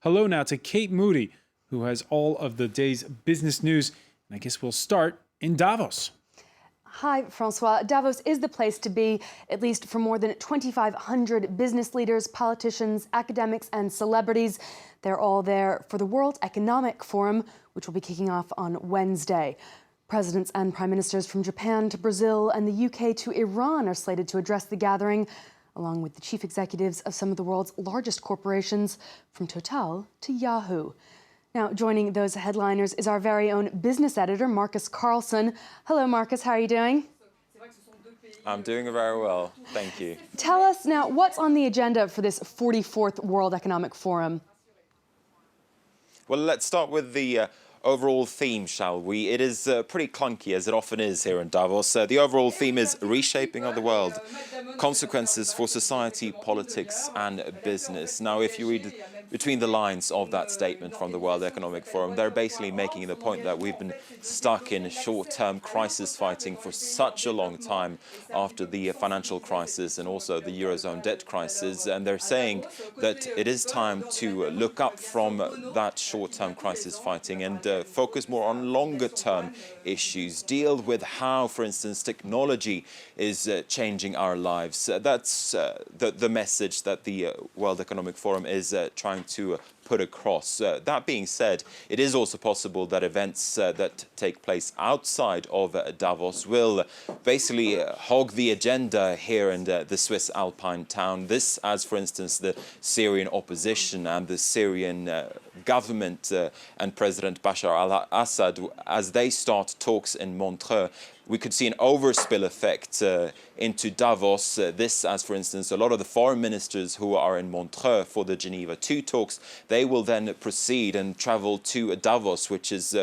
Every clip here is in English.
Hello now to Kate Moody, who has all of the day's business news. And I guess we'll start in Davos. Hi, Francois. Davos is the place to be, at least for more than 2,500 business leaders, politicians, academics, and celebrities. They're all there for the World Economic Forum, which will be kicking off on Wednesday. Presidents and prime ministers from Japan to Brazil and the UK to Iran are slated to address the gathering, along with the chief executives of some of the world's largest corporations, from Total to Yahoo. Now, joining those headliners is our very own business editor, Marcus Carlson. Hello, Marcus. How are you doing? I'm doing very well. Thank you. Tell us now, what's on the agenda for this 44th World Economic Forum? Well, let's start with the overall theme, shall we? It is pretty clunky, as it often is here in Davos. The overall theme is reshaping of the world, consequences for society, politics and business. Now, if you read between the lines of that statement from the World Economic Forum, they're basically making the point that we've been stuck in short-term crisis fighting for such a long time after the financial crisis and also the Eurozone debt crisis. And they're saying that it is time to look up from that short-term crisis fighting and focus more on longer-term issues, deal with how, for instance, technology is changing our lives. That's the message that the World Economic Forum is trying to put across. That being said, it is also possible that events that take place outside of Davos will basically hog the agenda here in the Swiss Alpine town. This, as for instance, the Syrian opposition and the Syrian government and President Bashar al-Assad, as they start talks in Montreux, we could see an overspill effect into Davos. This, as for instance, a lot of the foreign ministers who are in Montreux for the Geneva II talks, they will then proceed and travel to Davos, which is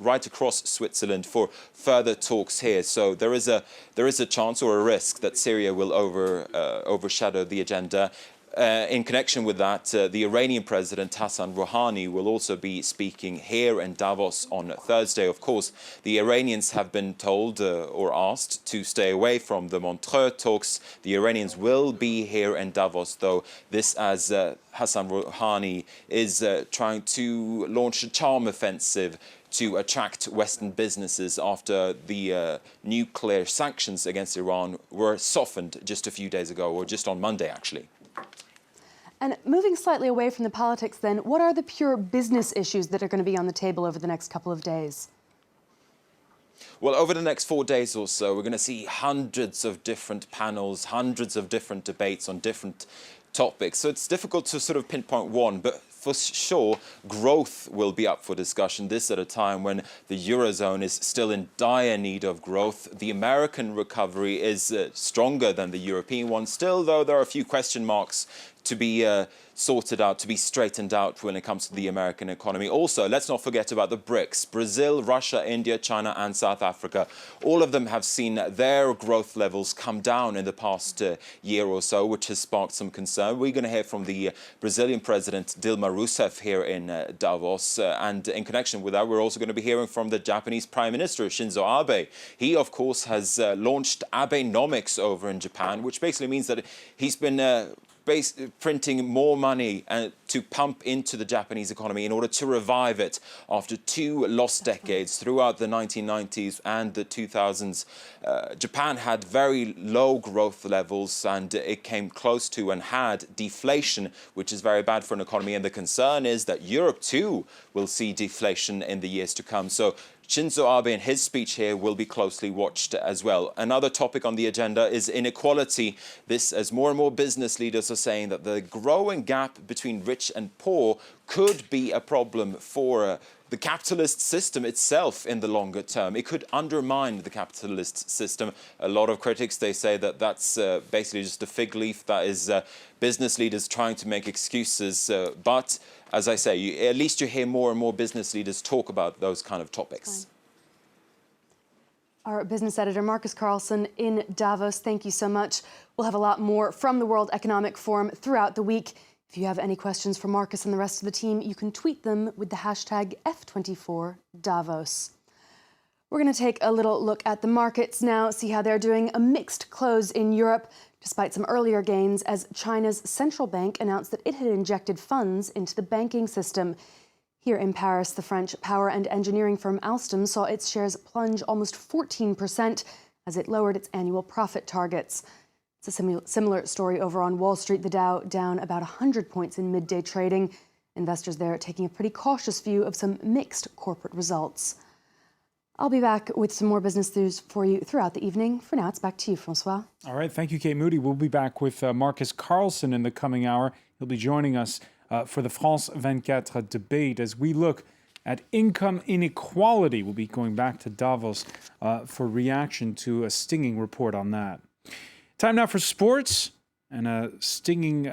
right across Switzerland, for further talks here. So there is a chance or a risk that Syria will overshadow the agenda. In connection with that, the Iranian President Hassan Rouhani will also be speaking here in Davos on Thursday. Of course, the Iranians have been told or asked to stay away from the Montreux talks. The Iranians will be here in Davos, though, this as Hassan Rouhani is trying to launch a charm offensive to attract Western businesses after the nuclear sanctions against Iran were softened just a few days ago, or just on Monday, actually. And moving slightly away from the politics then, what are the pure business issues that are going to be on the table over the next couple of days? Well, over the next 4 days or so, we're going to see hundreds of different panels, hundreds of different debates on different topics. So it's difficult to sort of pinpoint one, but for sure, growth will be up for discussion. This at a time when the Eurozone is still in dire need of growth. The American recovery is stronger than the European one. Still, though, there are a few question marks to be sorted out, to be straightened out when it comes to the American economy. Also, let's not forget about the BRICS: Brazil, Russia, India, China and South Africa. All of them have seen their growth levels come down in the past year or so, which has sparked some concern. We're going to hear from the Brazilian President Dilma Rousseff here in Davos. And in connection with that, we're also going to be hearing from the Japanese Prime Minister Shinzo Abe. He, of course, has launched Abenomics over in Japan, which basically means that he's been printing more money to pump into the Japanese economy in order to revive it after 2 lost decades throughout the 1990s and the 2000s. Japan had very low growth levels, and it came close to and had deflation, which is very bad for an economy. And the concern is that Europe too will see deflation in the years to come. So Shinzo Abe and his speech here will be closely watched as well. Another topic on the agenda is inequality. This, as more and more business leaders are saying that the growing gap between rich and poor could be a problem for the capitalist system itself in the longer term. It could undermine the capitalist system. A lot of critics, they say that that's basically just a fig leaf. That is business leaders trying to make excuses. But as I say, at least you hear more and more business leaders talk about those kind of topics. Our business editor, Marcus Carlson, in Davos, thank you so much. We'll have a lot more from the World Economic Forum throughout the week. If you have any questions for Marcus and the rest of the team, you can tweet them with the hashtag F24Davos. We're going to take a little look at the markets now, see how they're doing. A mixed close in Europe, despite some earlier gains, as China's central bank announced that it had injected funds into the banking system. Here in Paris, the French power and engineering firm Alstom saw its shares plunge almost 14% as it lowered its annual profit targets. It's a similar story over on Wall Street. The Dow down about 100 points in midday trading. Investors there taking a pretty cautious view of some mixed corporate results. I'll be back with some more business news for you throughout the evening. For now, it's back to you, Francois. All right. Thank you, Kate Moody. We'll be back with Marcus Carlson in the coming hour. He'll be joining us for the France 24 debate as we look at income inequality. We'll be going back to Davos for reaction to a stinging report on that. Time now for sports and a stinging